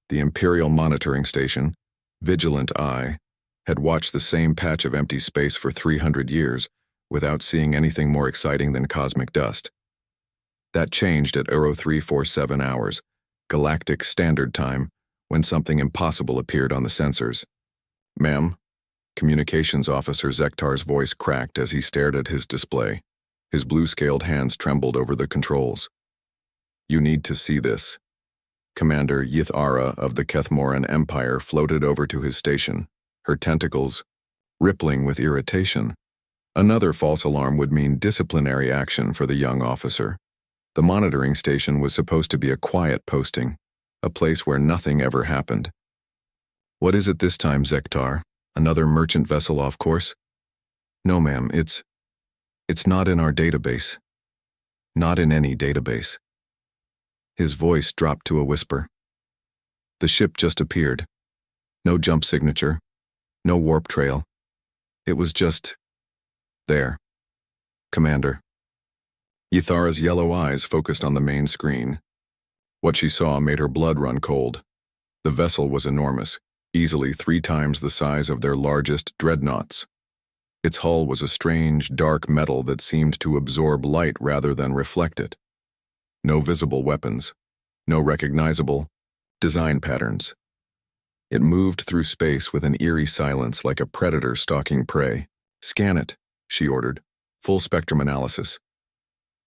The Imperial Monitoring Station, Vigilant Eye, had watched the same patch of empty space for 300 years without seeing anything more exciting than cosmic dust. That changed at 0347 hours, Galactic Standard Time, when something impossible appeared on the sensors. "Ma'am?" Communications Officer Zektar's voice cracked as he stared at his display. His blue-scaled hands trembled over the controls. "You need to see this." Commander Yithara of the Kethmoran Empire floated over to his station, her tentacles rippling with irritation. Another false alarm would mean disciplinary action for the young officer. The monitoring station was supposed to be a quiet posting, a place where nothing ever happened. "What is it this time, Zektar? Another merchant vessel off course?" "No, ma'am, it's not in our database. Not in any database." His voice dropped to a whisper. "The ship just appeared. No jump signature, no warp trail. It was just there. Commander." Yithara's yellow eyes focused on the main screen. What she saw made her blood run cold. The vessel was enormous, easily 3 times the size of their largest dreadnoughts. Its hull was a strange, dark metal that seemed to absorb light rather than reflect it. No visible weapons, no recognizable design patterns. It moved through space with an eerie silence like a predator stalking prey. "Scan it," she ordered. "Full spectrum analysis."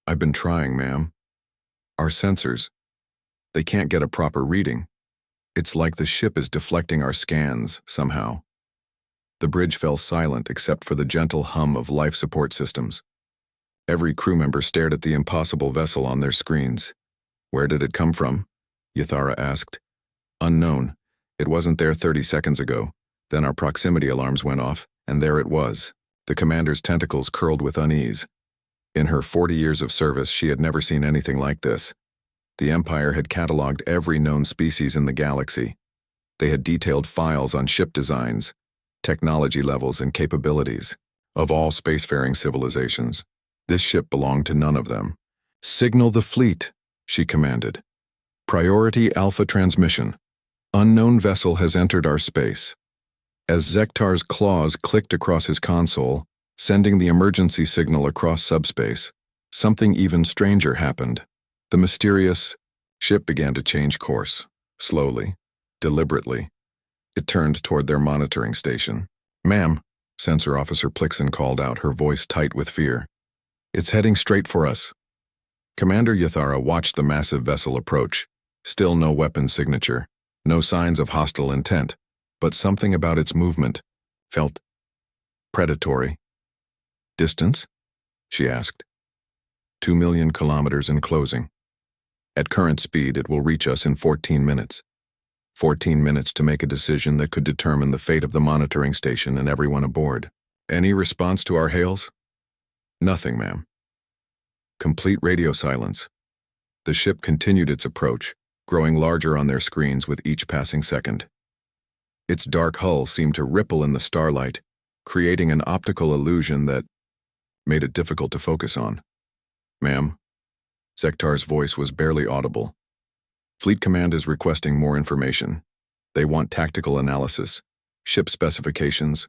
"I've been trying, ma'am. Our sensors, they can't get a proper reading. It's like the ship is deflecting our scans, somehow." The bridge fell silent except for the gentle hum of life support systems. Every crew member stared at the impossible vessel on their screens. "Where did it come from?" Yithara asked. "Unknown. It wasn't there 30 seconds ago. Then our proximity alarms went off, and there it was." The commander's tentacles curled with unease. In her 40 years of service, she had never seen anything like this. The Empire had cataloged every known species in the galaxy. They had detailed files on ship designs, technology levels, and capabilities of all spacefaring civilizations. This ship belonged to none of them. "Signal the fleet," she commanded. "Priority Alpha transmission. Unknown vessel has entered our space." As Zektar's claws clicked across his console, sending the emergency signal across subspace, something even stranger happened. The mysterious ship began to change course, slowly, deliberately. It turned toward their monitoring station. "Ma'am," Sensor Officer Plixon called out, her voice tight with fear. "It's heading straight for us." Commander Yithara watched the massive vessel approach. Still no weapon signature, no signs of hostile intent, but something about its movement felt predatory. "Distance?" she asked. 2 million kilometers in closing. At current speed, it will reach us in 14 minutes. 14 minutes to make a decision that could determine the fate of the monitoring station and everyone aboard. "Any response to our hails?" "Nothing, ma'am." Complete radio silence. The ship continued its approach, growing larger on their screens with each passing second. Its dark hull seemed to ripple in the starlight, creating an optical illusion that made it difficult to focus on. "Ma'am?" Zektar's voice was barely audible. "Fleet Command is requesting more information. They want tactical analysis, ship specifications,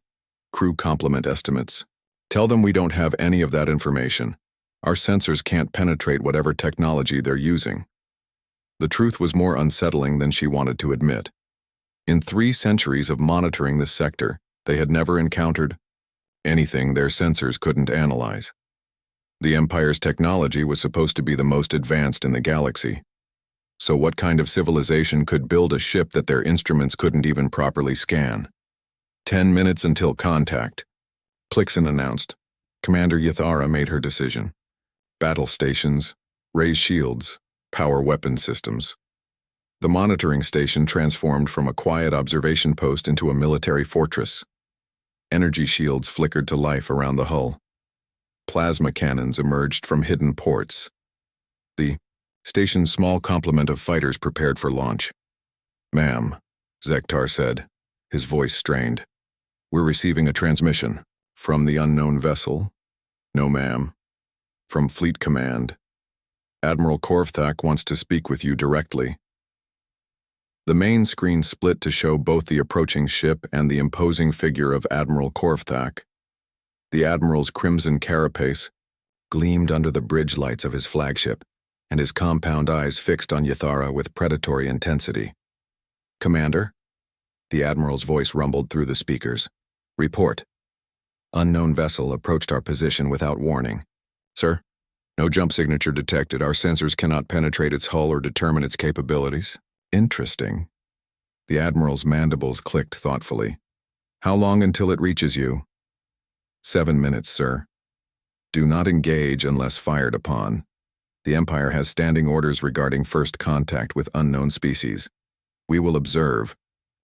crew complement estimates. Tell them we don't have any of that information. Our sensors can't penetrate whatever technology they're using." The truth was more unsettling than she wanted to admit. In 3 centuries of monitoring this sector, they had never encountered anything their sensors couldn't analyze. The Empire's technology was supposed to be the most advanced in the galaxy. So what kind of civilization could build a ship that their instruments couldn't even properly scan? 10 minutes until contact," Plixon announced. Commander Yithara made her decision. Battle stations, raise shields, power weapon systems. The monitoring station transformed from a quiet observation post into a military fortress. Energy shields flickered to life around the hull. Plasma cannons emerged from hidden ports. The station's small complement of fighters prepared for launch. "Ma'am," Zektar said, his voice strained. "We're receiving a transmission. From the unknown vessel?" "No, ma'am." "From Fleet Command. Admiral Korvthak wants to speak with you directly." The main screen split to show both the approaching ship and the imposing figure of Admiral Korvthak. The Admiral's crimson carapace gleamed under the bridge lights of his flagship, and his compound eyes fixed on Yathara with predatory intensity. "Commander?" The Admiral's voice rumbled through the speakers. "Report. Unknown vessel approached our position without warning. Sir? No jump signature detected. Our sensors cannot penetrate its hull or determine its capabilities." "Interesting." The Admiral's mandibles clicked thoughtfully. "How long until it reaches you?" 7 minutes, sir. Do not engage unless fired upon. The Empire has standing orders regarding first contact with unknown species. We will observe,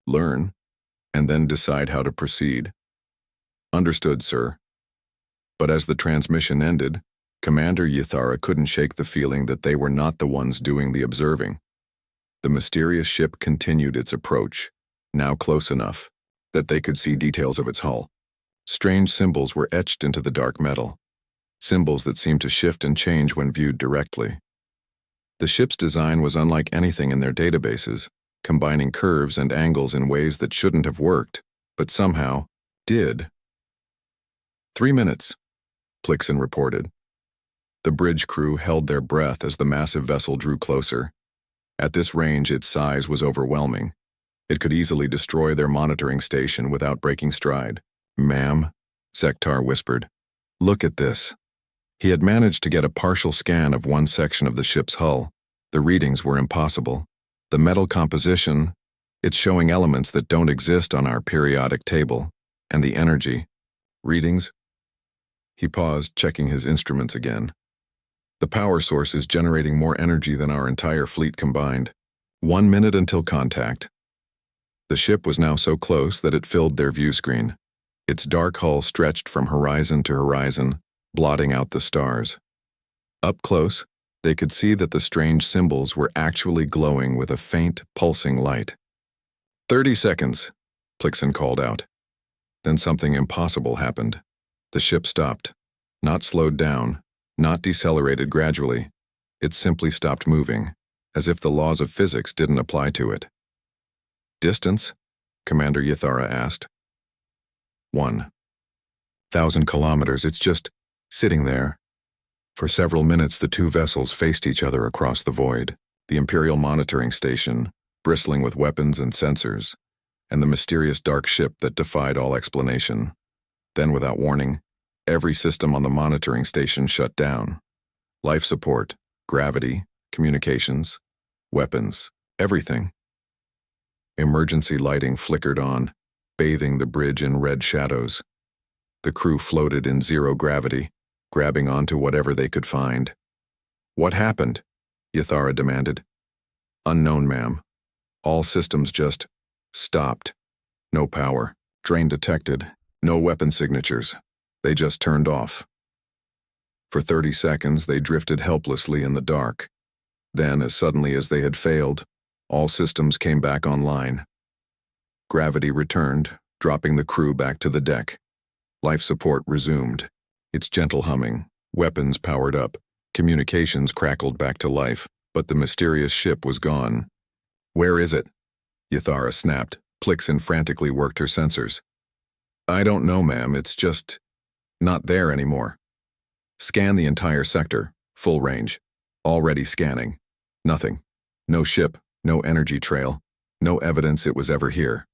learn, and then decide how to proceed." "Understood, sir." But as the transmission ended, Commander Yathara couldn't shake the feeling that they were not the ones doing the observing. The mysterious ship continued its approach, now close enough that they could see details of its hull. Strange symbols were etched into the dark metal, symbols that seemed to shift and change when viewed directly. The ship's design was unlike anything in their databases, combining curves and angles in ways that shouldn't have worked, but somehow did. 3 minutes, Plixon reported. The bridge crew held their breath as the massive vessel drew closer. At this range, its size was overwhelming. It could easily destroy their monitoring station without breaking stride. "Ma'am," Zektar whispered, "look at this." He had managed to get a partial scan of one section of the ship's hull. The readings were impossible. The metal composition, it's showing elements that don't exist on our periodic table. And the energy. Readings? He paused, checking his instruments again. The power source is generating more energy than our entire fleet combined. 1 minute until contact. The ship was now so close that it filled their view screen. Its dark hull stretched from horizon to horizon, blotting out the stars. Up close, they could see that the strange symbols were actually glowing with a faint, pulsing light. 30 seconds, Plixon called out. Then something impossible happened. The ship stopped, not slowed down, not decelerated gradually. It simply stopped moving, as if the laws of physics didn't apply to it. "Distance?" Commander Yathara asked. 1,000 kilometers. It's just sitting there. For several minutes, the two vessels faced each other across the void. The Imperial monitoring station, bristling with weapons and sensors, and the mysterious dark ship that defied all explanation. Then, without warning, every system on the monitoring station shut down. Life support, gravity, communications, weapons, everything. Emergency lighting flickered on, bathing the bridge in red shadows. The crew floated in zero gravity, grabbing onto whatever they could find. "What happened?" Yathara demanded. "Unknown, ma'am. All systems just stopped. No power, drain detected, no weapon signatures. They just turned off." For 30 seconds, they drifted helplessly in the dark. Then, as suddenly as they had failed, all systems came back online. Gravity returned, dropping the crew back to the deck. Life support resumed, its gentle humming. Weapons powered up, communications crackled back to life, but the mysterious ship was gone. "Where is it?" Yathara snapped. Plixon frantically worked her sensors. "I don't know, ma'am. It's just not there anymore. Scan the entire sector, full range. Already scanning. Nothing. No ship, no energy trail, no evidence it was ever here."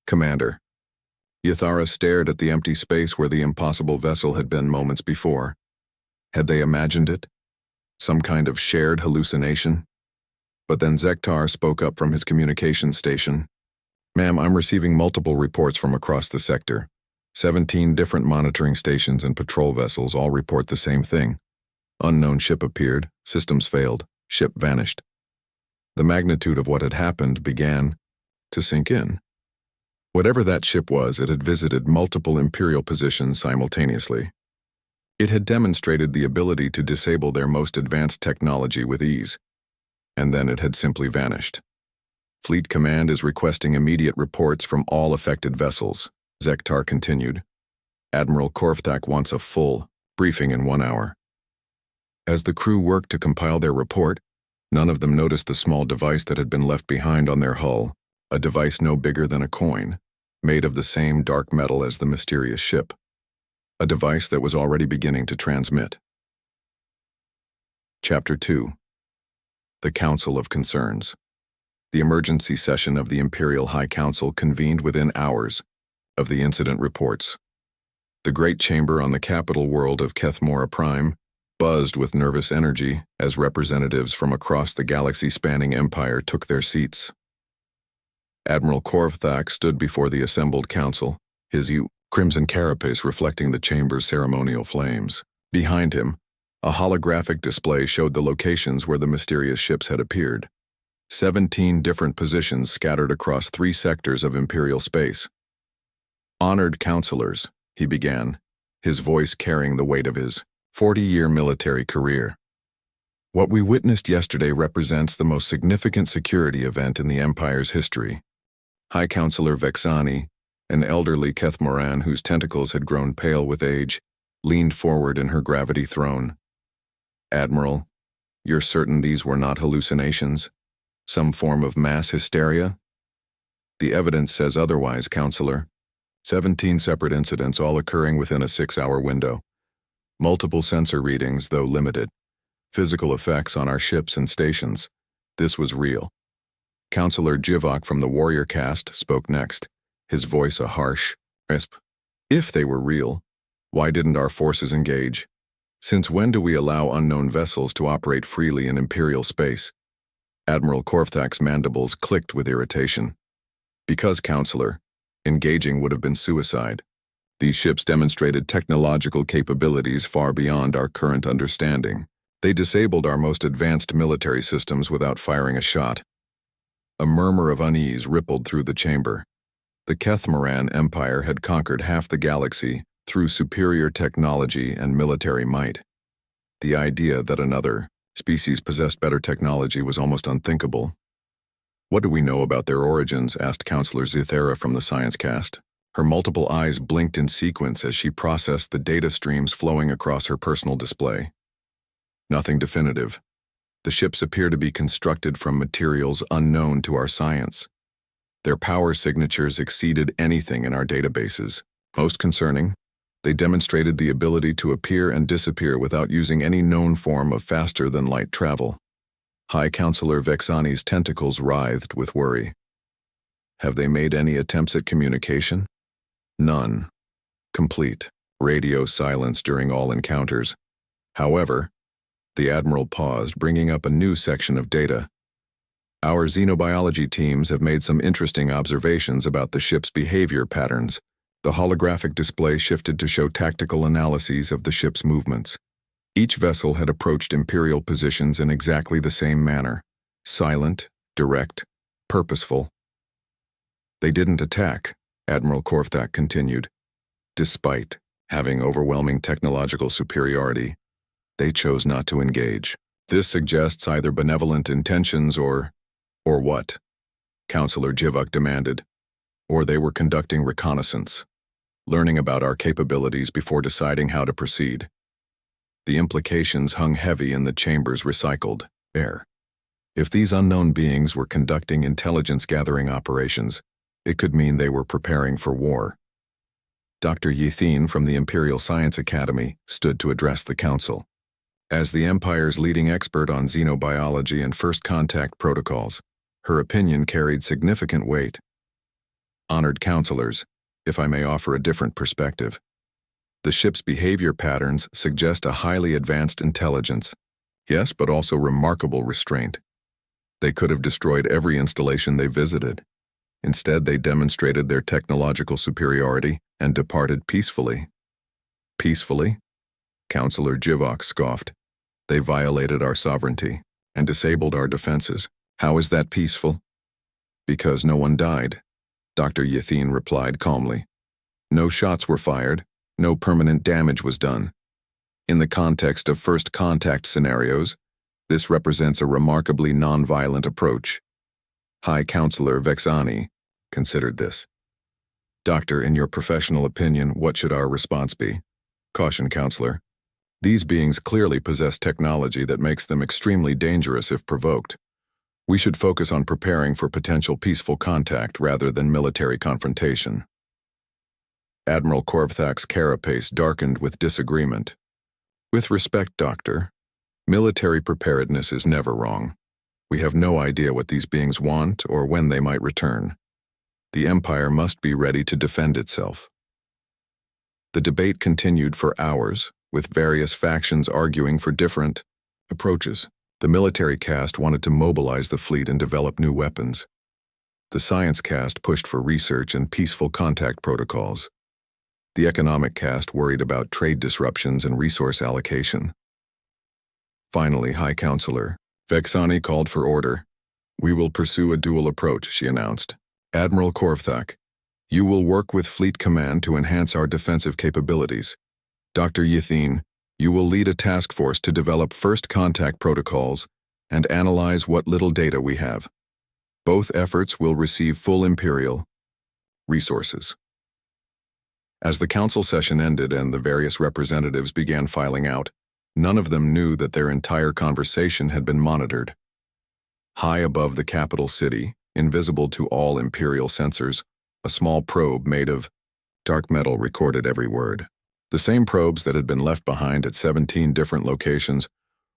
"Commander." Yathara stared at the empty space where the impossible vessel had been moments before. Had they imagined it? Some kind of shared hallucination? But then Zektar spoke up from his communications station. "Ma'am, I'm receiving multiple reports from across the sector. 17 different monitoring stations and patrol vessels all report the same thing. Unknown ship appeared, systems failed, ship vanished." The magnitude of what had happened began to sink in. Whatever that ship was, it had visited multiple Imperial positions simultaneously. It had demonstrated the ability to disable their most advanced technology with ease. And then it had simply vanished. "Fleet Command is requesting immediate reports from all affected vessels," Zektar continued. "Admiral Korvthak wants a full briefing in 1 hour." As the crew worked to compile their report, None of them noticed the small device that had been left behind on their hull, a device no bigger than a coin, made of the same dark metal as the mysterious ship. A device that was already beginning to transmit. Chapter 2. The Council of Concerns. The emergency session of the Imperial High Council convened within hours of the incident reports. The great chamber on the capital world of Kethmora Prime buzzed with nervous energy as representatives from across the galaxy-spanning empire took their seats. Admiral Korvthak stood before the assembled council, his crimson carapace reflecting the chamber's ceremonial flames. Behind him, a holographic display showed the locations where the mysterious ships had appeared. 17 different positions scattered across 3 sectors of Imperial space. Honored counselors, he began, his voice carrying the weight of his 40-year military career. What we witnessed yesterday represents the most significant security event in the Empire's history. High Counselor Vexani, an elderly Kethmoran whose tentacles had grown pale with age, leaned forward in her gravity throne. Admiral, you're certain these were not hallucinations? Some form of mass hysteria? The evidence says otherwise, Counselor. 17 separate incidents, all occurring within a 6-hour window. Multiple sensor readings, though limited. Physical effects on our ships and stations. This was real. Counselor Jivok from the Warrior Caste spoke next, his voice a harsh, crisp. If they were real, why didn't our forces engage? Since when do we allow unknown vessels to operate freely in Imperial space? Admiral Korvthak's mandibles clicked with irritation. Because, Counselor, engaging would have been suicide. These ships demonstrated technological capabilities far beyond our current understanding. They disabled our most advanced military systems without firing a shot. A murmur of unease rippled through the chamber. The Kethmoran Empire had conquered half the galaxy through superior technology and military might. The idea that another species possessed better technology was almost unthinkable. What do we know about their origins? Asked Counselor Zithera from the Science Cast. Her multiple eyes blinked in sequence as she processed the data streams flowing across her personal display. Nothing definitive. The ships appear to be constructed from materials unknown to our science. Their power signatures exceeded anything in our databases. Most concerning, they demonstrated the ability to appear and disappear without using any known form of faster-than-light travel. High Counselor Vexani's tentacles writhed with worry. Have they made any attempts at communication? None. Complete radio silence during all encounters. However, the Admiral paused, bringing up a new section of data. Our xenobiology teams have made some interesting observations about the ship's behavior patterns. The holographic display shifted to show tactical analyses of the ship's movements. Each vessel had approached Imperial positions in exactly the same manner. Silent, direct, purposeful. They didn't attack, Admiral Korvthak continued. Despite having overwhelming technological superiority, they chose not to engage. This suggests either benevolent intentions or what? Counselor Jivok demanded. Or they were conducting reconnaissance, learning about our capabilities before deciding how to proceed. The implications hung heavy in the chamber's recycled air. If these unknown beings were conducting intelligence-gathering operations, it could mean they were preparing for war. Dr. Yethin from the Imperial Science Academy stood to address the council. As the Empire's leading expert on xenobiology and first contact protocols, her opinion carried significant weight. Honored counselors, if I may offer a different perspective. The ship's behavior patterns suggest a highly advanced intelligence. Yes, but also remarkable restraint. They could have destroyed every installation they visited. Instead, they demonstrated their technological superiority and departed peacefully. Peacefully? Counselor Jivok scoffed. They violated our sovereignty and disabled our defenses. How is that peaceful? Because no one died, Dr. Yethin replied calmly. No shots were fired, no permanent damage was done. In the context of first contact scenarios, this represents a remarkably non-violent approach. High Counselor Vexani considered this. Doctor, in your professional opinion, what should our response be? Caution, Counselor. These beings clearly possess technology that makes them extremely dangerous if provoked. We should focus on preparing for potential peaceful contact rather than military confrontation. Admiral Korvthak's carapace darkened with disagreement. With respect, Doctor, military preparedness is never wrong. We have no idea what these beings want or when they might return. The Empire must be ready to defend itself. The debate continued for hours, with various factions arguing for different approaches. The military caste wanted to mobilize the fleet and develop new weapons. The science caste pushed for research and peaceful contact protocols. The economic caste worried about trade disruptions and resource allocation. Finally, High Counselor Vexani called for order. "We will pursue a dual approach," she announced. "Admiral Korvthak, you will work with Fleet Command to enhance our defensive capabilities. Dr. Yathin, you will lead a task force to develop first contact protocols and analyze what little data we have. Both efforts will receive full Imperial resources." As the council session ended and the various representatives began filing out, none of them knew that their entire conversation had been monitored. High above the capital city, invisible to all Imperial sensors, a small probe made of dark metal recorded every word. The same probes that had been left behind at 17 different locations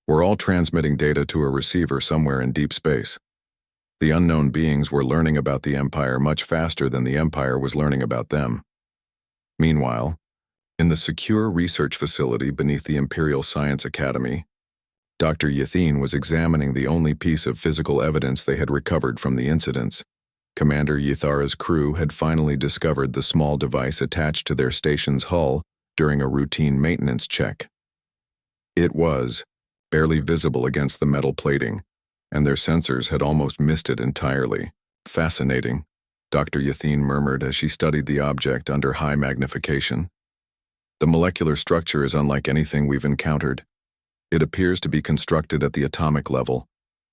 were all transmitting data to a receiver somewhere in deep space. The unknown beings were learning about the Empire much faster than the Empire was learning about them. Meanwhile, in the secure research facility beneath the Imperial Science Academy, Dr. Yathin was examining the only piece of physical evidence they had recovered from the incidents. Commander Ythara's crew had finally discovered the small device attached to their station's hull during a routine maintenance check. It was barely visible against the metal plating, and their sensors had almost missed it entirely. "Fascinating," Dr. Yathin murmured as she studied the object under high magnification. "The molecular structure is unlike anything we've encountered. It appears to be constructed at the atomic level,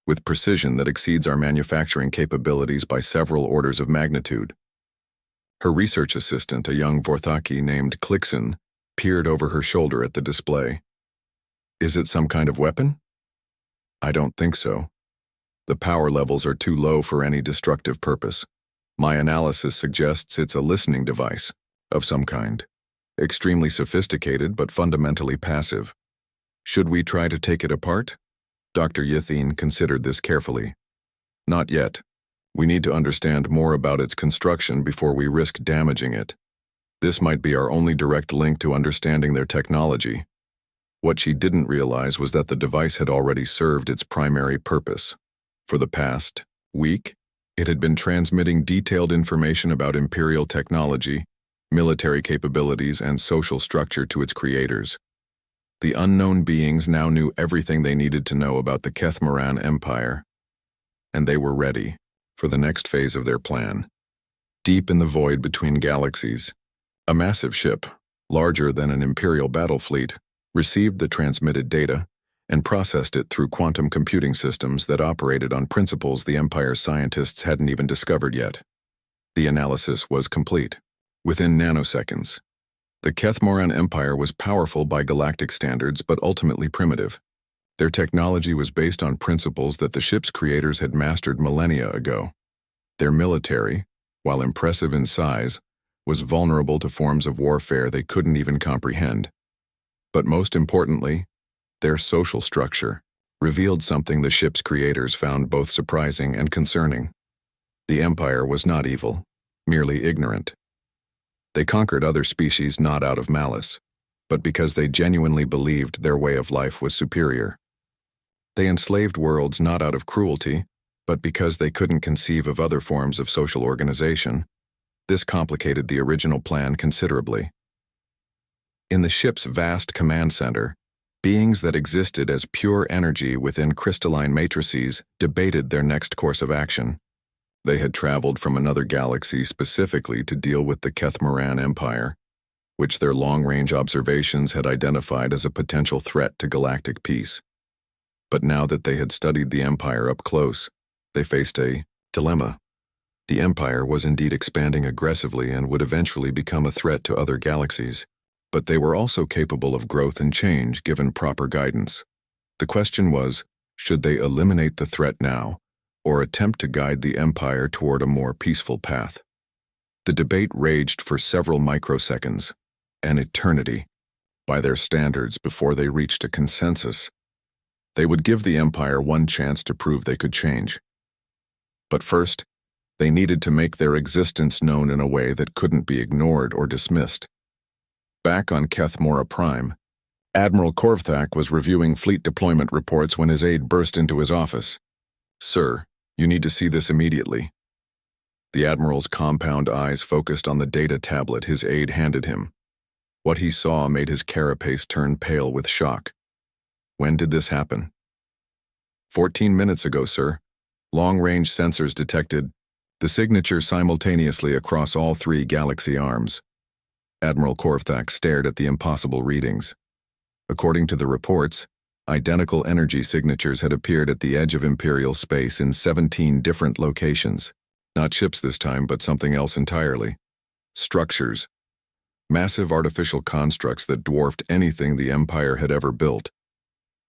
with precision that exceeds our manufacturing capabilities by several orders of magnitude." Her research assistant, a young Vorthaki named Klixen, peered over her shoulder at the display. "Is it some kind of weapon?" "I don't think so. The power levels are too low for any destructive purpose. My analysis suggests it's a listening device, of some kind. Extremely sophisticated but fundamentally passive. Should we try to take it apart?" Dr. Yathin considered this carefully. "Not yet. We need to understand more about its construction before we risk damaging it. This might be our only direct link to understanding their technology." What she didn't realize was that the device had already served its primary purpose. For the past week, it had been transmitting detailed information about Imperial technology, military capabilities, and social structure to its creators. The unknown beings now knew everything they needed to know about the Kethmaran Empire, and they were ready for the next phase of their plan. Deep in the void between galaxies, a massive ship, larger than an Imperial battle fleet, received the transmitted data and processed it through quantum computing systems that operated on principles the Empire's scientists hadn't even discovered yet. The analysis was complete. Within nanoseconds, the Kethmoran Empire was powerful by galactic standards but ultimately primitive. Their technology was based on principles that the ship's creators had mastered millennia ago. Their military, while impressive in size, was vulnerable to forms of warfare they couldn't even comprehend. But most importantly, their social structure revealed something the ship's creators found both surprising and concerning. The Empire was not evil, merely ignorant. They conquered other species not out of malice, but because they genuinely believed their way of life was superior. They enslaved worlds not out of cruelty, but because they couldn't conceive of other forms of social organization. This complicated the original plan considerably. In the ship's vast command center, beings that existed as pure energy within crystalline matrices debated their next course of action. They had traveled from another galaxy specifically to deal with the Kethmaran Empire, which their long-range observations had identified as a potential threat to galactic peace. But now that they had studied the Empire up close, they faced a dilemma. The Empire was indeed expanding aggressively and would eventually become a threat to other galaxies. but they were also capable of growth and change given proper guidance. The question was, should they eliminate the threat now, or attempt to guide the Empire toward a more peaceful path? The debate raged for several microseconds, an eternity, by their standards before they reached a consensus. They would give the Empire one chance to prove they could change. But first, they needed to make their existence known in a way that couldn't be ignored or dismissed. Back on Kethmora Prime, Admiral Korvthak was reviewing fleet deployment reports when his aide burst into his office. "Sir, you need to see this immediately." The Admiral's compound eyes focused on the data tablet his aide handed him. What he saw made his carapace turn pale with shock. "When did this happen?" 14 minutes ago, sir. Long-range sensors detected the signature simultaneously across all 3 galaxy arms. Admiral Korvthak stared at the impossible readings. According to the reports, identical energy signatures had appeared at the edge of Imperial space in 17 different locations. Not ships this time, but something else entirely. Structures. Massive artificial constructs that dwarfed anything the Empire had ever built.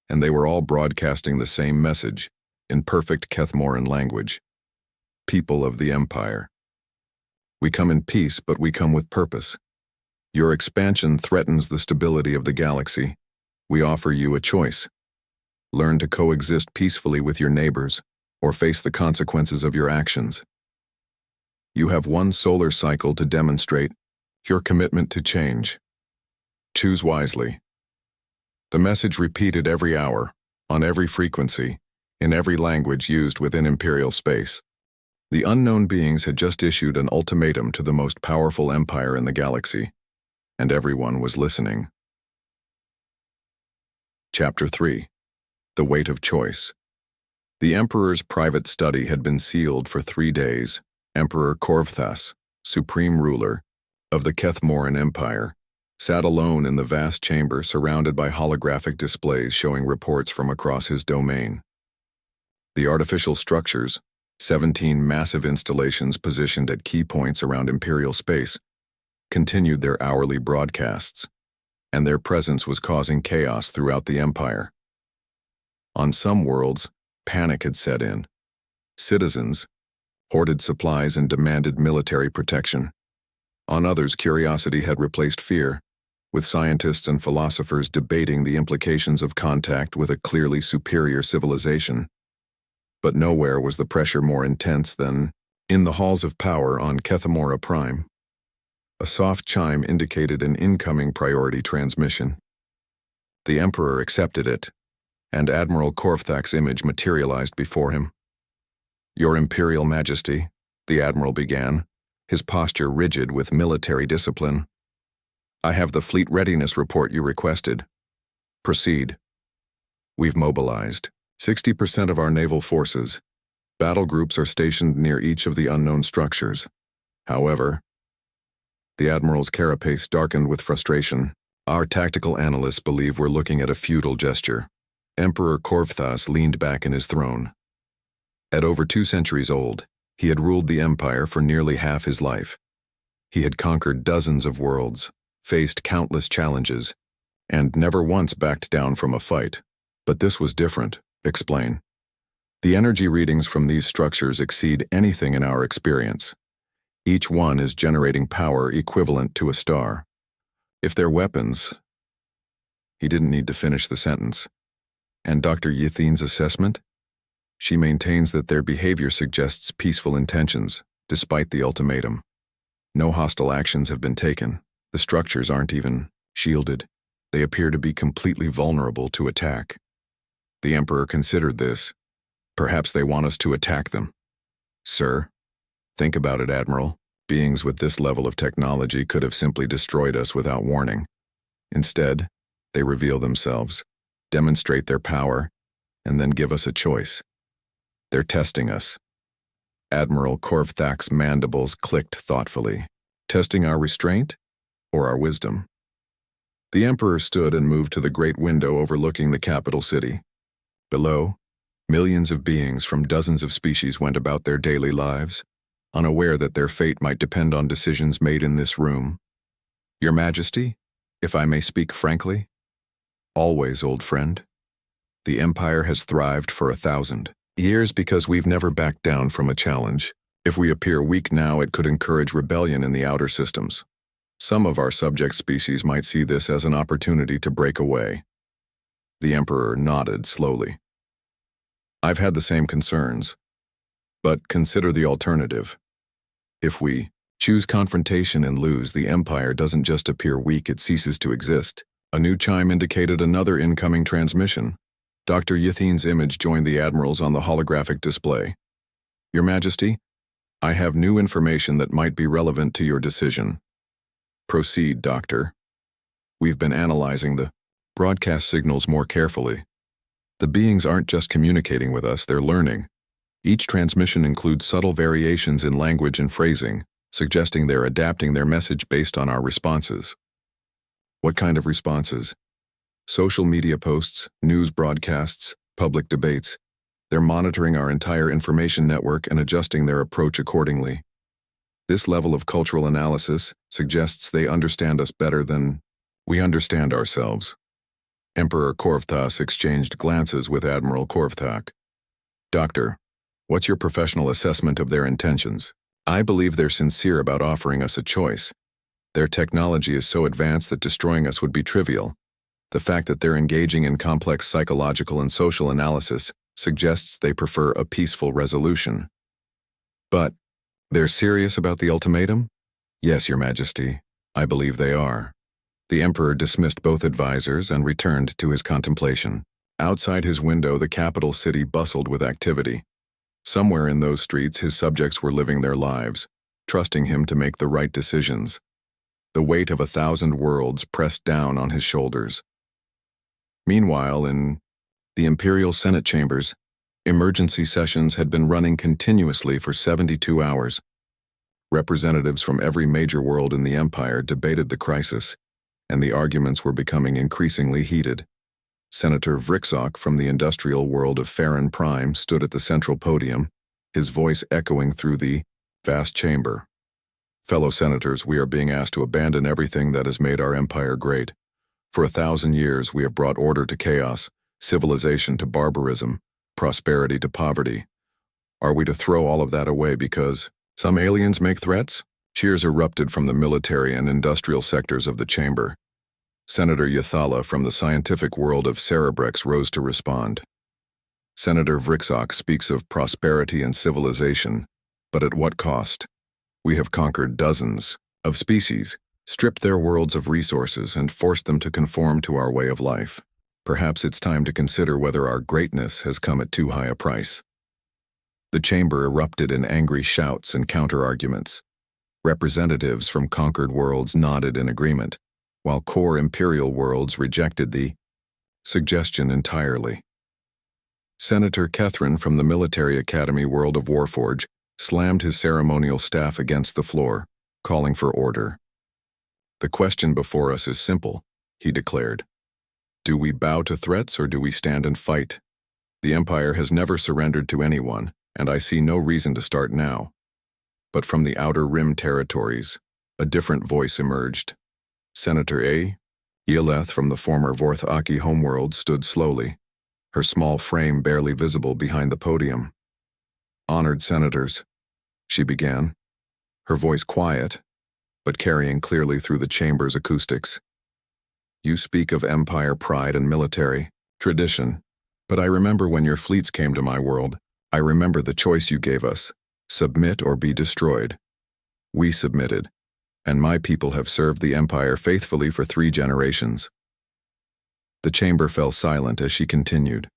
And they were all broadcasting the same message, in perfect Kethmoran language. People of the Empire. We come in peace, but we come with purpose. Your expansion threatens the stability of the galaxy. We offer you a choice. Learn to coexist peacefully with your neighbors, or face the consequences of your actions. You have 1 solar cycle to demonstrate your commitment to change. Choose wisely. The message repeated every hour, on every frequency, in every language used within Imperial space. The unknown beings had just issued an ultimatum to the most powerful empire in the galaxy, and everyone was listening. Chapter 3. The Weight of Choice. The Emperor's private study had been sealed for 3 days. Emperor Korvthas, supreme ruler of the Kethmoran Empire, sat alone in the vast chamber surrounded by holographic displays showing reports from across his domain. The artificial structures, 17 massive installations positioned at key points around Imperial space, continued their hourly broadcasts, and their presence was causing chaos throughout the Empire. On some worlds, panic had set in. Citizens hoarded supplies and demanded military protection. On others, curiosity had replaced fear, with scientists and philosophers debating the implications of contact with a clearly superior civilization. But nowhere was the pressure more intense than in the halls of power on Kethmora Prime. A soft chime indicated an incoming priority transmission. The Emperor accepted it, and Admiral Korvthak's image materialized before him. "Your Imperial Majesty," the Admiral began, his posture rigid with military discipline. "I have the fleet readiness report you requested. Proceed. We've mobilized 60% of our naval forces. Battle groups are stationed near each of the unknown structures. However," the Admiral's carapace darkened with frustration, "our tactical analysts believe we're looking at a futile gesture." Emperor Korvthas leaned back in his throne. At over 2 centuries old, he had ruled the Empire for nearly half his life. He had conquered dozens of worlds, faced countless challenges, and never once backed down from a fight. But this was different. Explain. The energy readings from these structures exceed anything in our experience. Each one is generating power equivalent to a star. If they're weapons... He didn't need to finish the sentence. And Dr. Ythine's assessment? She maintains that their behavior suggests peaceful intentions, despite the ultimatum. No hostile actions have been taken. The structures aren't even shielded. They appear to be completely vulnerable to attack. The Emperor considered this. Perhaps they want us to attack them. Sir, think about it, Admiral. Beings with this level of technology could have simply destroyed us without warning. Instead, they reveal themselves, demonstrate their power, and then give us a choice. They're testing us. Admiral Korvthak's mandibles clicked thoughtfully. Testing our restraint or our wisdom? The Emperor stood and moved to the great window overlooking the capital city. Below, millions of beings from dozens of species went about their daily lives, unaware that their fate might depend on decisions made in this room. Your Majesty, If I may speak frankly, always, old friend. The Empire has thrived for 1,000 years because we've never backed down from a challenge. If we appear weak now, it could encourage rebellion in the outer systems. Some of our subject species might see this as an opportunity to break away. The Emperor nodded slowly. I've had the same concerns. But consider the alternative. If we choose confrontation and lose, the Empire doesn't just appear weak, it ceases to exist. A new chime indicated another incoming transmission. Dr. Ythine's image joined the Admiral's on the holographic display. Your Majesty, I have new information that might be relevant to your decision. Proceed, Doctor. We've been analyzing the broadcast signals more carefully. The beings aren't just communicating with us, they're learning. Each transmission includes subtle variations in language and phrasing, suggesting they're adapting their message based on our responses. What kind of responses? Social media posts, news broadcasts, public debates. They're monitoring our entire information network and adjusting their approach accordingly. This level of cultural analysis suggests they understand us better than we understand ourselves. Emperor Korvthas exchanged glances with Admiral Korvthak. Doctor, what's your professional assessment of their intentions? I believe they're sincere about offering us a choice. Their technology is so advanced that destroying us would be trivial. The fact that they're engaging in complex psychological and social analysis suggests they prefer a peaceful resolution. But they're serious about the ultimatum? Yes, Your Majesty, I believe they are. The Emperor dismissed both advisors and returned to his contemplation. Outside his window, the capital city bustled with activity. Somewhere in those streets, his subjects were living their lives, trusting him to make the right decisions. The weight of 1,000 worlds pressed down on his shoulders. Meanwhile, in the Imperial Senate chambers, emergency sessions had been running continuously for 72 hours. Representatives from every major world in the Empire debated the crisis, and the arguments were becoming increasingly heated. Senator Vrixok from the industrial world of Farron Prime stood at the central podium, his voice echoing through the vast chamber. Fellow senators, we are being asked to abandon everything that has made our empire great. For 1,000 years, we have brought order to chaos, civilization to barbarism, prosperity to poverty. Are we to throw all of that away because some aliens make threats? Cheers erupted from the military and industrial sectors of the chamber. Senator Yathala from the scientific world of Cerebrex rose to respond. Senator Vrixok speaks of prosperity and civilization, but at what cost? We have conquered dozens of species, stripped their worlds of resources, and forced them to conform to our way of life. Perhaps it's time to consider whether our greatness has come at too high a price. The chamber erupted in angry shouts and counter-arguments. Representatives from conquered worlds nodded in agreement, while core imperial worlds rejected the suggestion entirely. Senator Kethrin from the Military Academy world of Warforge slammed his ceremonial staff against the floor, calling for order. The question before us is simple, he declared. Do we bow to threats or do we stand and fight? The Empire has never surrendered to anyone, and I see no reason to start now. But from the Outer Rim territories, a different voice emerged. Senator A. Yeleth from the former Vorthaki homeworld stood slowly, her small frame barely visible behind the podium. Honored senators, she began, her voice quiet, but carrying clearly through the chamber's acoustics. You speak of empire pride and military tradition, but I remember when your fleets came to my world, I remember the choice you gave us, submit or be destroyed. We submitted, and my people have served the Empire faithfully for 3 generations. The chamber fell silent as she continued.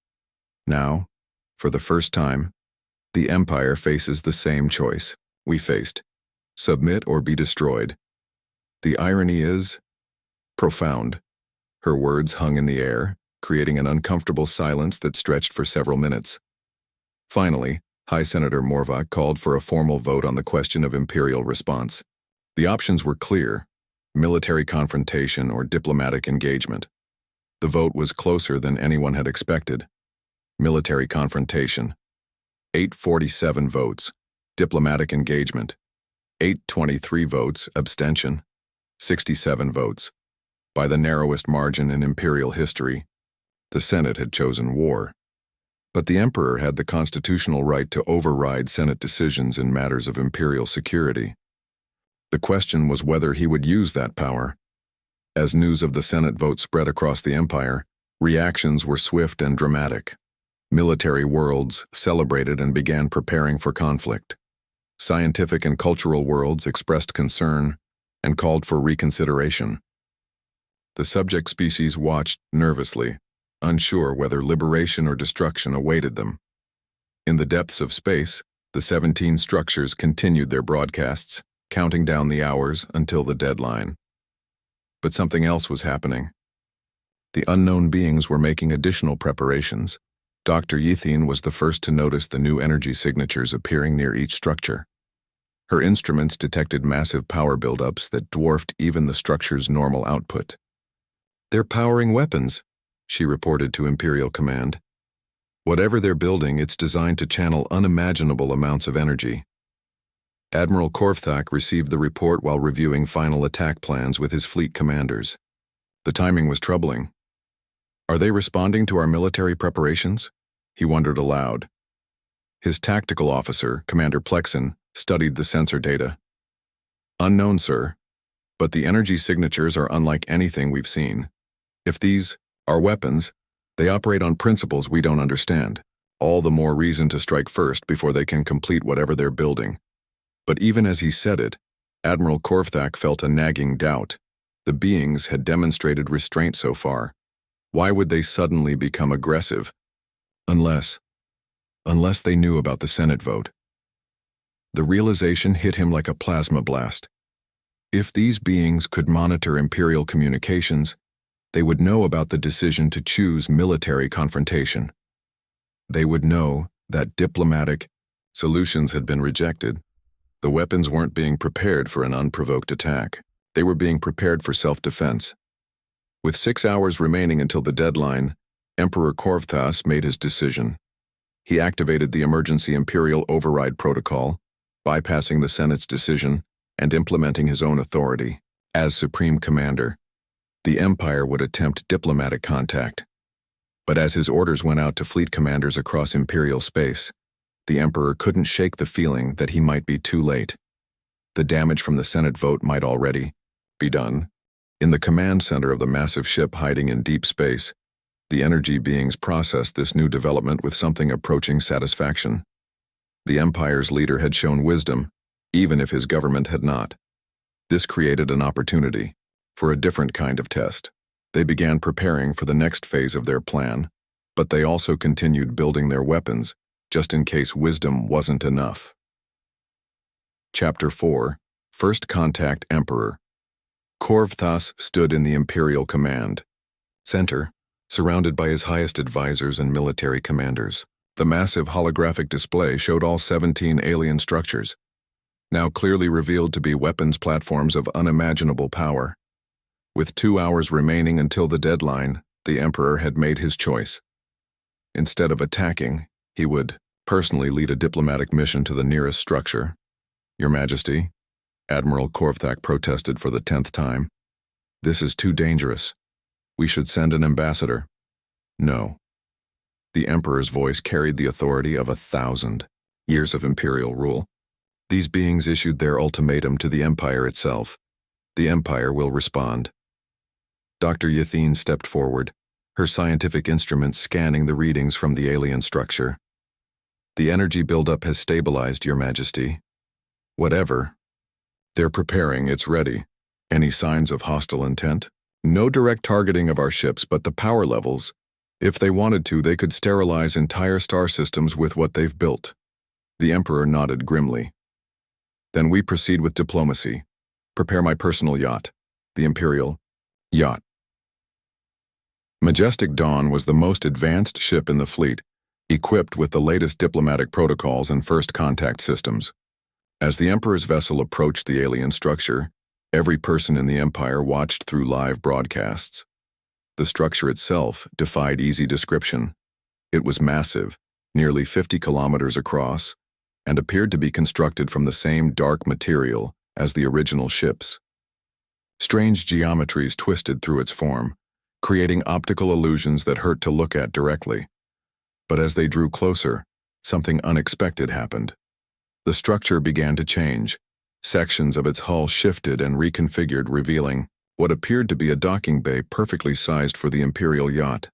Now, for the first time, the Empire faces the same choice we faced, submit or be destroyed. The irony is profound. Her words hung in the air, creating an uncomfortable silence that stretched for several minutes. Finally, High Senator Morvak called for a formal vote on the question of imperial response. The options were clear: military confrontation or diplomatic engagement. The vote was closer than anyone had expected. Military confrontation. 847 votes. Diplomatic engagement. 823 votes. Abstention. 67 votes. By the narrowest margin in imperial history, the Senate had chosen war. But the Emperor had the constitutional right to override Senate decisions in matters of imperial security. The question was whether he would use that power. As news of the Senate vote spread across the empire, reactions were swift and dramatic. Military worlds celebrated and began preparing for conflict. Scientific and cultural worlds expressed concern and called for reconsideration. The subject species watched nervously, unsure whether liberation or destruction awaited them. In the depths of space, the 17 structures continued their broadcasts, counting down the hours until the deadline. But something else was happening. The unknown beings were making additional preparations. Dr. Ythine was the first to notice the new energy signatures appearing near each structure. Her instruments detected massive power buildups that dwarfed even the structure's normal output. "They're powering weapons," she reported to Imperial Command. "Whatever they're building, it's designed to channel unimaginable amounts of energy." Admiral Korvthak received the report while reviewing final attack plans with his fleet commanders. The timing was troubling. "Are they responding to our military preparations?" He wondered aloud. His tactical officer, Commander Plexen, studied the sensor data. "Unknown, sir, but the energy signatures are unlike anything we've seen. If these are weapons, they operate on principles we don't understand. All the more reason to strike first before they can complete whatever they're building." But even as he said it, Admiral Korvthak felt a nagging doubt. The beings had demonstrated restraint so far. Why would they suddenly become aggressive? Unless they knew about the Senate vote. The realization hit him like a plasma blast. If these beings could monitor Imperial communications, they would know about the decision to choose military confrontation. They would know that diplomatic solutions had been rejected. The weapons weren't being prepared for an unprovoked attack. They were being prepared for self-defense. With 6 hours remaining until the deadline, Emperor Korvthas made his decision. He activated the emergency Imperial override protocol, bypassing the Senate's decision and implementing his own authority. As Supreme Commander, the Empire would attempt diplomatic contact. But as his orders went out to fleet commanders across Imperial space, the Emperor couldn't shake the feeling that he might be too late. The damage from the Senate vote might already be done. In the command center of the massive ship hiding in deep space, the energy beings processed this new development with something approaching satisfaction. The Empire's leader had shown wisdom, even if his government had not. This created an opportunity for a different kind of test. They began preparing for the next phase of their plan, but they also continued building their weapons, just in case wisdom wasn't enough. Chapter 4. First Contact Emperor. Korvthas stood in the Imperial Command Center, surrounded by his highest advisors and military commanders. The massive holographic display showed all 17 alien structures, now clearly revealed to be weapons platforms of unimaginable power. With 2 hours remaining until the deadline, the Emperor had made his choice. Instead of attacking, he would personally lead a diplomatic mission to the nearest structure. "Your Majesty," Admiral Korvthak protested for the 10th time, "this is too dangerous. We should send an ambassador." "No." The Emperor's voice carried the authority of 1,000 years of imperial rule. "These beings issued their ultimatum to the Empire itself. The Empire will respond." Dr. Ythine stepped forward, her scientific instruments scanning the readings from the alien structure. "The energy buildup has stabilized, Your Majesty. Whatever. They're preparing, it's ready. Any signs of hostile intent? No direct targeting of our ships, but the power levels. If they wanted to, they could sterilize entire star systems with what they've built." The Emperor nodded grimly. "Then we proceed with diplomacy. Prepare my personal yacht, the Imperial yacht." Majestic Dawn was the most advanced ship in the fleet, equipped with the latest diplomatic protocols and first contact systems. As the Emperor's vessel approached the alien structure, every person in the Empire watched through live broadcasts. The structure itself defied easy description. It was massive, nearly 50 kilometers across, and appeared to be constructed from the same dark material as the original ships. Strange geometries twisted through its form, creating optical illusions that hurt to look at directly. But as they drew closer, something unexpected happened. The structure began to change. Sections of its hull shifted and reconfigured, revealing what appeared to be a docking bay perfectly sized for the Imperial yacht.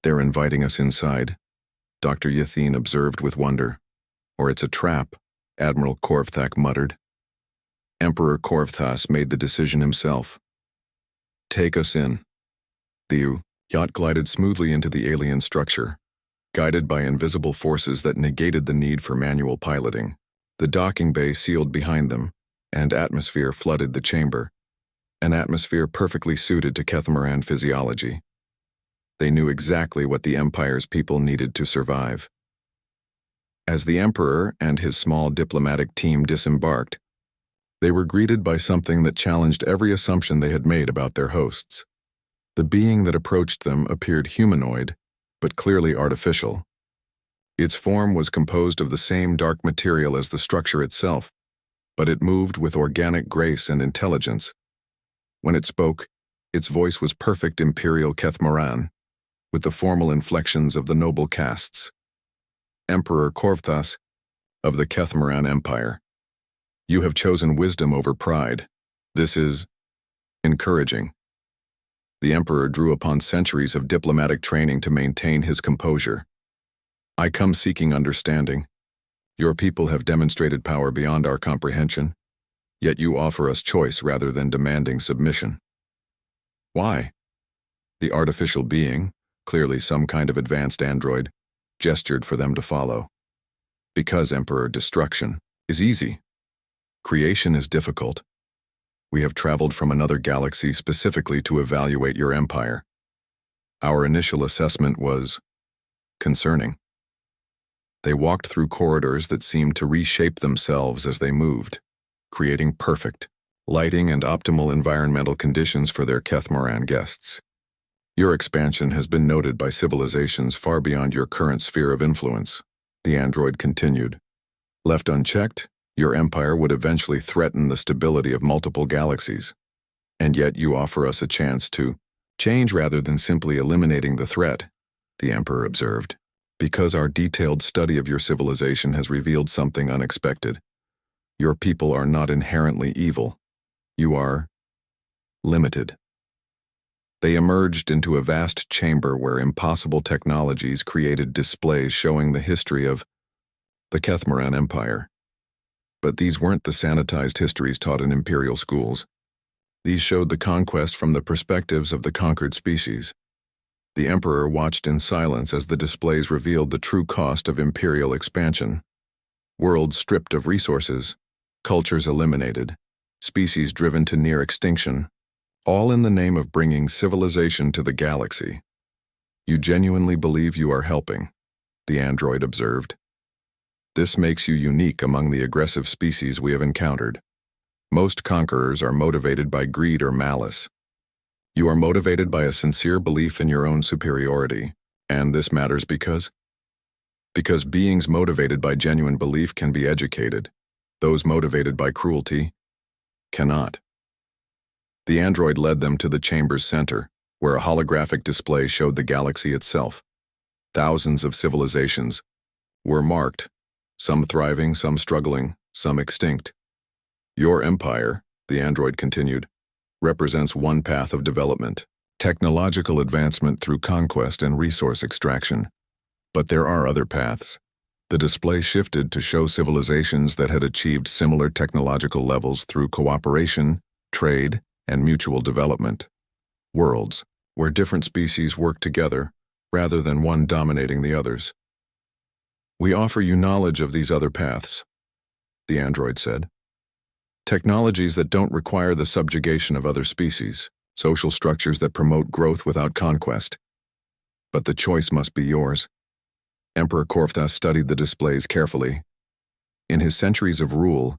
"They're inviting us inside," Dr. Yathin observed with wonder. "Or it's a trap," Admiral Korvthak muttered. Emperor Korvthas made the decision himself. "Take us in." The yacht glided smoothly into the alien structure, guided by invisible forces that negated the need for manual piloting. The docking bay sealed behind them, and atmosphere flooded the chamber, an atmosphere perfectly suited to Kethmaran physiology. They knew exactly what the Empire's people needed to survive. As the Emperor and his small diplomatic team disembarked, they were greeted by something that challenged every assumption they had made about their hosts. The being that approached them appeared humanoid, but clearly artificial. Its form was composed of the same dark material as the structure itself, but it moved with organic grace and intelligence. When it spoke, its voice was perfect Imperial Kethmaran, with the formal inflections of the noble castes. "Emperor Korvthas, of the Kethmaran Empire, you have chosen wisdom over pride. This is encouraging." The Emperor drew upon centuries of diplomatic training to maintain his composure. "I come seeking understanding. Your people have demonstrated power beyond our comprehension, yet you offer us choice rather than demanding submission." "Why?" The artificial being, clearly some kind of advanced android, gestured for them to follow. "Because, Emperor, destruction is easy. Creation is difficult. We have traveled from another galaxy specifically to evaluate your empire. Our initial assessment was concerning." They walked through corridors that seemed to reshape themselves as they moved, creating perfect lighting and optimal environmental conditions for their Kethmaran guests. "Your expansion has been noted by civilizations far beyond your current sphere of influence," the android continued. "Left unchecked, your empire would eventually threaten the stability of multiple galaxies. And yet you offer us a chance to change rather than simply eliminating the threat," the Emperor observed. "Because our detailed study of your civilization has revealed something unexpected. Your people are not inherently evil. You are limited." They emerged into a vast chamber where impossible technologies created displays showing the history of the Kethmaran Empire. But these weren't the sanitized histories taught in Imperial schools. These showed the conquest from the perspectives of the conquered species. The Emperor watched in silence as the displays revealed the true cost of Imperial expansion. Worlds stripped of resources, cultures eliminated, species driven to near extinction, all in the name of bringing civilization to the galaxy. "You genuinely believe you are helping," the android observed. "This makes you unique among the aggressive species we have encountered. Most conquerors are motivated by greed or malice. You are motivated by a sincere belief in your own superiority, and this matters because beings motivated by genuine belief can be educated. Those motivated by cruelty cannot." The android led them to the chamber's center, where a holographic display showed the galaxy itself. Thousands of civilizations were marked, some thriving, some struggling, some extinct. "Your empire," the android continued, "represents one path of development, technological advancement through conquest and resource extraction. But there are other paths." The display shifted to show civilizations that had achieved similar technological levels through cooperation, trade, and mutual development. Worlds, where different species work together, rather than one dominating the others. "We offer you knowledge of these other paths," the android said. "Technologies that don't require the subjugation of other species, social structures that promote growth without conquest. But the choice must be yours." Emperor Korvthas studied the displays carefully. In his centuries of rule,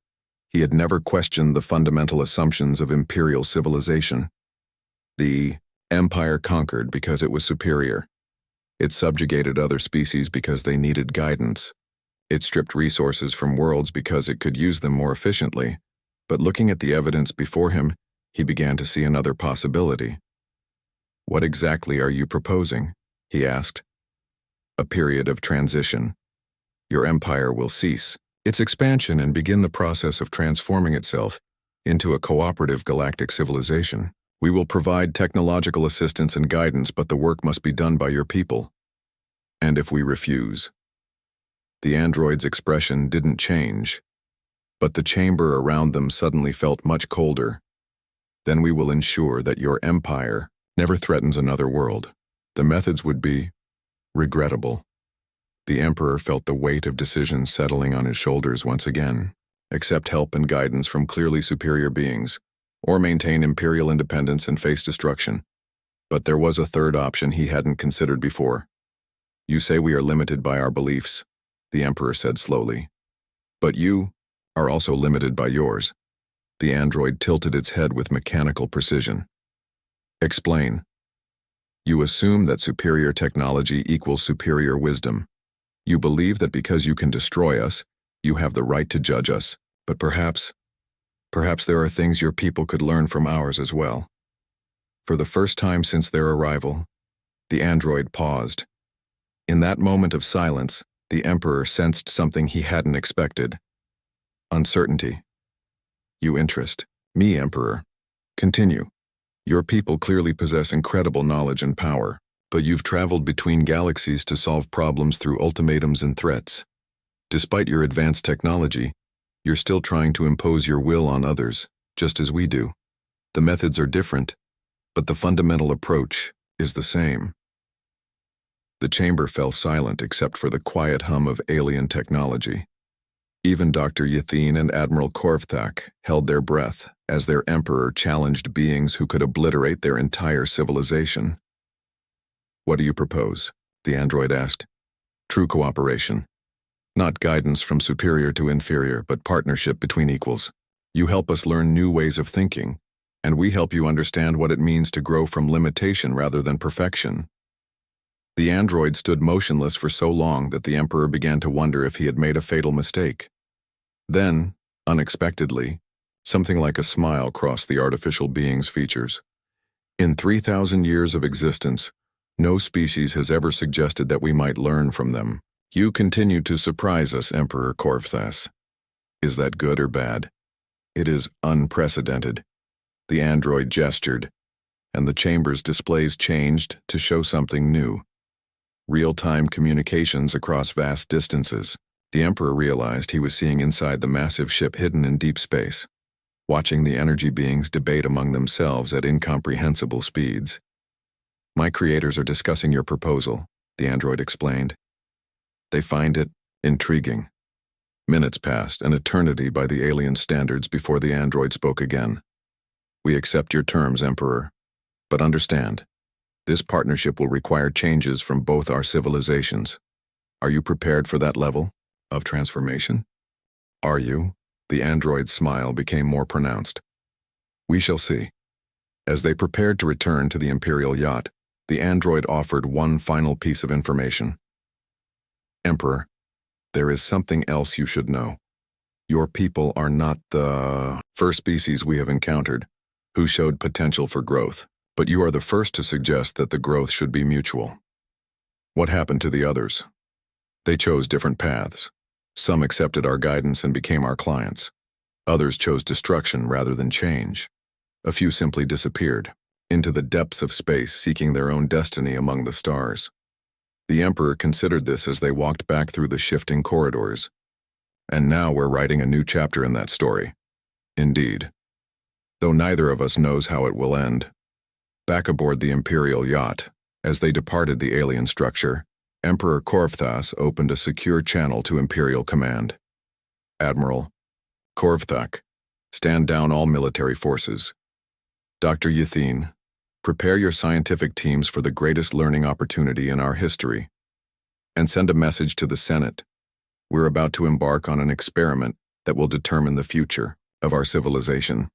he had never questioned the fundamental assumptions of imperial civilization. The empire conquered because it was superior. It subjugated other species because they needed guidance. It stripped resources from worlds because it could use them more efficiently. But looking at the evidence before him, he began to see another possibility. "What exactly are you proposing?" he asked. "A period of transition. Your empire will cease its expansion and begin the process of transforming itself into a cooperative galactic civilization. We will provide technological assistance and guidance, but the work must be done by your people. And if we refuse?" The android's expression didn't change, but the chamber around them suddenly felt much colder. "Then we will ensure that your empire never threatens another world. The methods would be regrettable." The Emperor felt the weight of decision settling on his shoulders once again. Accept help and guidance from clearly superior beings, or maintain imperial independence and face destruction. But there was a third option he hadn't considered before. "You say we are limited by our beliefs," the Emperor said slowly. "But you are also limited by yours." The android tilted its head with mechanical precision. "Explain." "You assume that superior technology equals superior wisdom. You believe that because you can destroy us, you have the right to judge us, but perhaps there are things your people could learn from ours as well." For the first time since their arrival, the android paused. In that moment of silence, the Emperor sensed something he hadn't expected. Uncertainty. "You interest me, Emperor. Continue. Your people clearly possess incredible knowledge and power, but you've traveled between galaxies to solve problems through ultimatums and threats. Despite your advanced technology, you're still trying to impose your will on others, just as we do. The methods are different, but the fundamental approach is the same." The chamber fell silent except for the quiet hum of alien technology. Even Dr. Yathine and Admiral Korvthak held their breath as their Emperor challenged beings who could obliterate their entire civilization. "What do you propose?" the android asked. "True cooperation. Not guidance from superior to inferior, but partnership between equals. You help us learn new ways of thinking, and we help you understand what it means to grow from limitation rather than perfection." The android stood motionless for so long that the Emperor began to wonder if he had made a fatal mistake. Then, unexpectedly, something like a smile crossed the artificial being's features. "In 3,000 years of existence, no species has ever suggested that we might learn from them. You continue to surprise us, Emperor Korvthas. Is that good or bad?" "It is unprecedented." The android gestured, and the chamber's displays changed to show something new. Real-time communications across vast distances. The Emperor realized he was seeing inside the massive ship hidden in deep space, watching the energy beings debate among themselves at incomprehensible speeds. "My creators are discussing your proposal," the android explained. "They find it intriguing." Minutes passed, an eternity by the alien standards, before the android spoke again. "We accept your terms, Emperor. But understand, this partnership will require changes from both our civilizations. Are you prepared for that level of transformation?" "Are you?" The android's smile became more pronounced. "We shall see." As they prepared to return to the Imperial yacht, the android offered one final piece of information. "Emperor, there is something else you should know. Your people are not the first species we have encountered who showed potential for growth, but you are the first to suggest that the growth should be mutual. What happened to the others? They chose different paths. Some accepted our guidance and became our clients. Others chose destruction rather than change. A few simply disappeared into the depths of space, seeking their own destiny among the stars." The Emperor considered this as they walked back through the shifting corridors. "And now we're writing a new chapter in that story." "Indeed. Though neither of us knows how it will end." Back aboard the Imperial yacht, as they departed the alien structure, Emperor Korvthas opened a secure channel to Imperial Command. "Admiral Korvthak, stand down all military forces. Dr. Yathine, prepare your scientific teams for the greatest learning opportunity in our history. And send a message to the Senate. We're about to embark on an experiment that will determine the future of our civilization."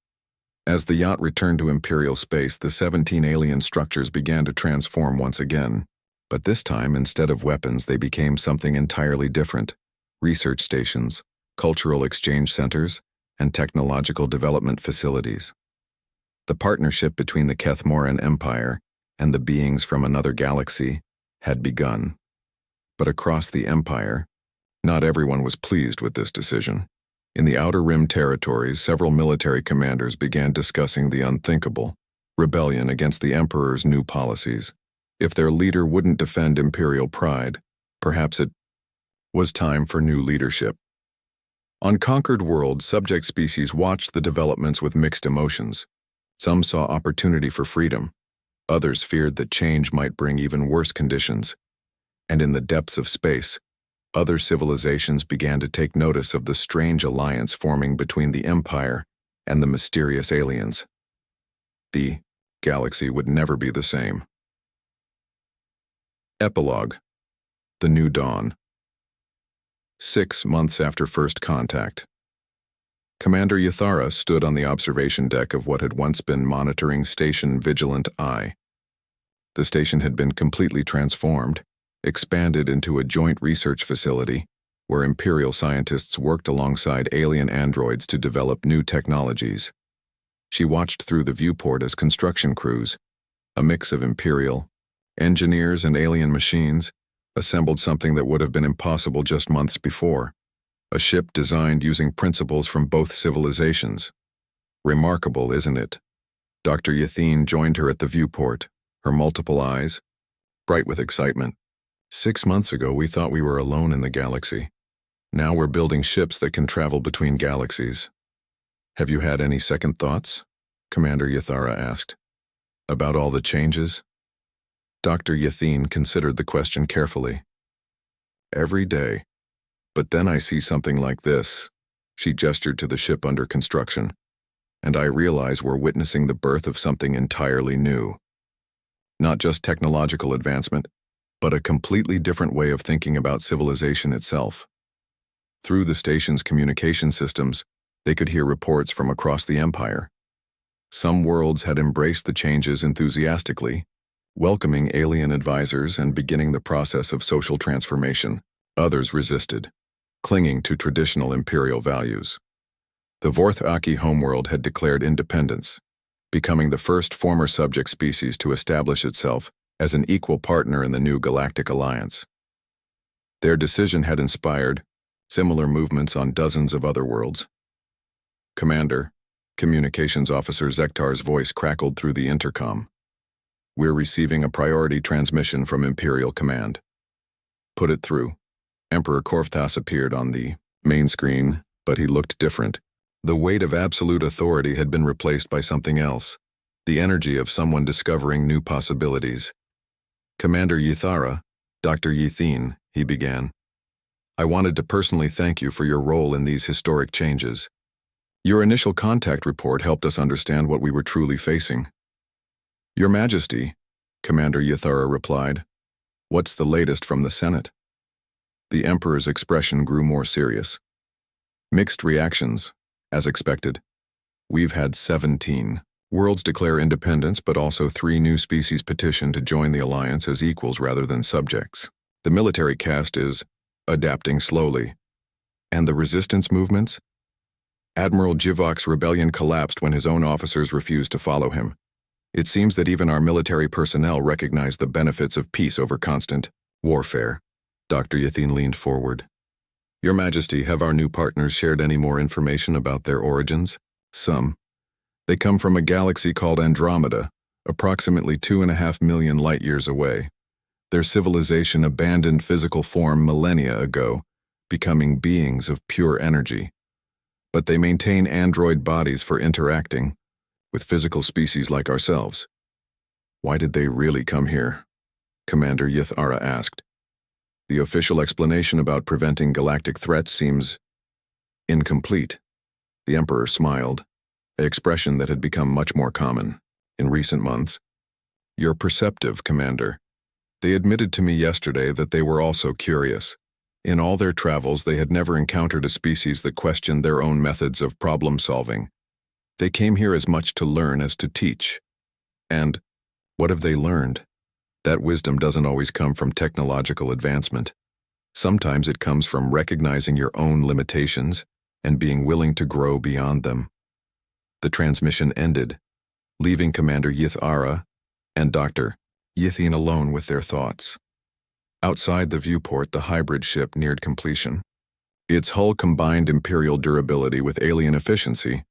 As the yacht returned to Imperial space, the 17 alien structures began to transform once again. But this time, instead of weapons, they became something entirely different: research stations, cultural exchange centers, and technological development facilities. The partnership between the Kethmoran Empire and the beings from another galaxy had begun. But across the Empire, not everyone was pleased with this decision. In the Outer Rim territories, several military commanders began discussing the unthinkable, rebellion against the Emperor's new policies. If their leader wouldn't defend imperial pride, perhaps it was time for new leadership. On conquered worlds, subject species watched the developments with mixed emotions. Some saw opportunity for freedom. Others feared that change might bring even worse conditions. And in the depths of space, other civilizations began to take notice of the strange alliance forming between the Empire and the mysterious aliens. The galaxy would never be the same. Epilogue: The New Dawn. 6 months after first contact. Commander Yathara stood on the observation deck of what had once been monitoring Station Vigilant I. The station had been completely transformed, expanded into a joint research facility where Imperial scientists worked alongside alien androids to develop new technologies. She watched through the viewport as construction crews, a mix of Imperial, engineers and alien machines, assembled something that would have been impossible just months before. A ship designed using principles from both civilizations. Remarkable, isn't it? Dr. Yathine joined her at the viewport, her multiple eyes bright with excitement. 6 months ago, we thought we were alone in the galaxy. Now we're building ships that can travel between galaxies. Have you had any second thoughts? Commander Yathara asked. About all the changes? Dr. Yathine considered the question carefully. Every day. But then I see something like this. She gestured to the ship under construction. And I realize we're witnessing the birth of something entirely new. Not just technological advancement, but a completely different way of thinking about civilization itself. Through the station's communication systems, they could hear reports from across the Empire. Some worlds had embraced the changes enthusiastically, welcoming alien advisors and beginning the process of social transformation. Others resisted, clinging to traditional imperial values. The Vorth Aki homeworld had declared independence, becoming the first former subject species to establish itself as an equal partner in the new galactic alliance. Their decision had inspired similar movements on dozens of other worlds. Commander, Communications Officer Zektar's voice crackled through the intercom. We're receiving a priority transmission from Imperial Command. Put it through. Emperor Korfthas appeared on the main screen, but he looked different. The weight of absolute authority had been replaced by something else, the energy of someone discovering new possibilities. Commander Yathara, Dr. Yathine, he began. I wanted to personally thank you for your role in these historic changes. Your initial contact report helped us understand what we were truly facing. Your Majesty, Commander Yathara replied. What's the latest from the Senate? The Emperor's expression grew more serious. Mixed reactions, as expected. We've had 17 worlds declare independence, but also 3 new species petition to join the alliance as equals rather than subjects. The military caste is adapting slowly. And the resistance movements? Admiral Jivok's rebellion collapsed when his own officers refused to follow him. It seems that even our military personnel recognize the benefits of peace over constant warfare. Dr. Yathine leaned forward. Your Majesty, have our new partners shared any more information about their origins? Some. They come from a galaxy called Andromeda, approximately 2.5 million light-years away. Their civilization abandoned physical form millennia ago, becoming beings of pure energy. But they maintain android bodies for interacting with physical species like ourselves. Why did they really come here? Commander Yathara asked. The official explanation about preventing galactic threats seems incomplete. The Emperor smiled, an expression that had become much more common in recent months. You're perceptive, Commander. They admitted to me yesterday that they were also curious. In all their travels, they had never encountered a species that questioned their own methods of problem-solving. They came here as much to learn as to teach. And what have they learned? That wisdom doesn't always come from technological advancement. Sometimes it comes from recognizing your own limitations and being willing to grow beyond them. The transmission ended, leaving Commander Yithara and Dr. Yithian alone with their thoughts. Outside the viewport, the hybrid ship neared completion. Its hull combined Imperial durability with alien efficiency.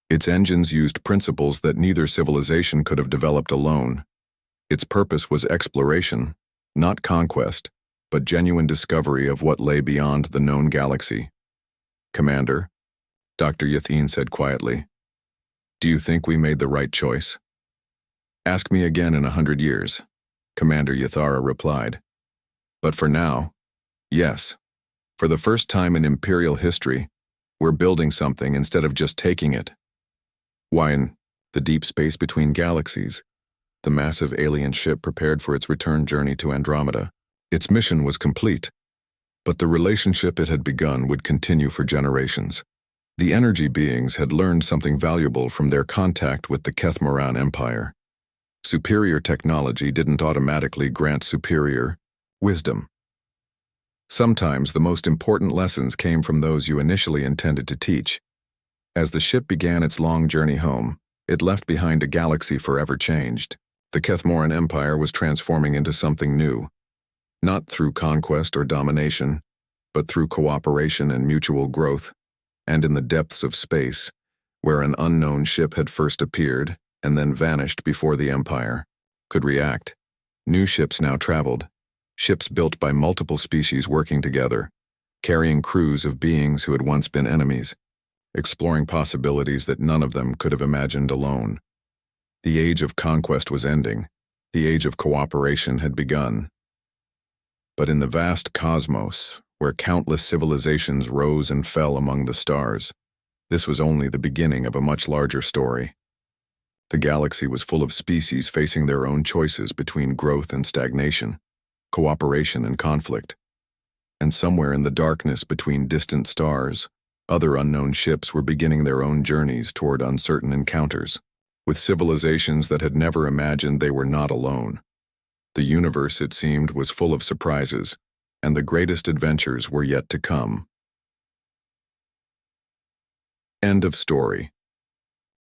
Its engines used principles that neither civilization could have developed alone. Its purpose was exploration, not conquest, but genuine discovery of what lay beyond the known galaxy. "Commander," Dr. Yithian said quietly, "do you think we made the right choice?" "Ask me again in 100 years," Commander Yithara replied. "But for now, yes. For the first time in Imperial history, we're building something instead of just taking it." Why, in the deep space between galaxies, the massive alien ship prepared for its return journey to Andromeda. Its mission was complete, but the relationship it had begun would continue for generations. The energy beings had learned something valuable from their contact with the Kethmoran Empire. Superior technology didn't automatically grant superior wisdom. Sometimes the most important lessons came from those you initially intended to teach. As the ship began its long journey home, it left behind a galaxy forever changed. The Kethmoran Empire was transforming into something new, not through conquest or domination, but through cooperation and mutual growth. And in the depths of space, where an unknown ship had first appeared and then vanished before the Empire could react, new ships now traveled, ships built by multiple species working together, carrying crews of beings who had once been enemies, exploring possibilities that none of them could have imagined alone. The age of conquest was ending, the age of cooperation had begun. But in the vast cosmos, where countless civilizations rose and fell among the stars, this was only the beginning of a much larger story. The galaxy was full of species facing their own choices between growth and stagnation, cooperation and conflict. And somewhere in the darkness between distant stars, other unknown ships were beginning their own journeys toward uncertain encounters, with civilizations that had never imagined they were not alone. The universe, it seemed, was full of surprises, and the greatest adventures were yet to come. End of story.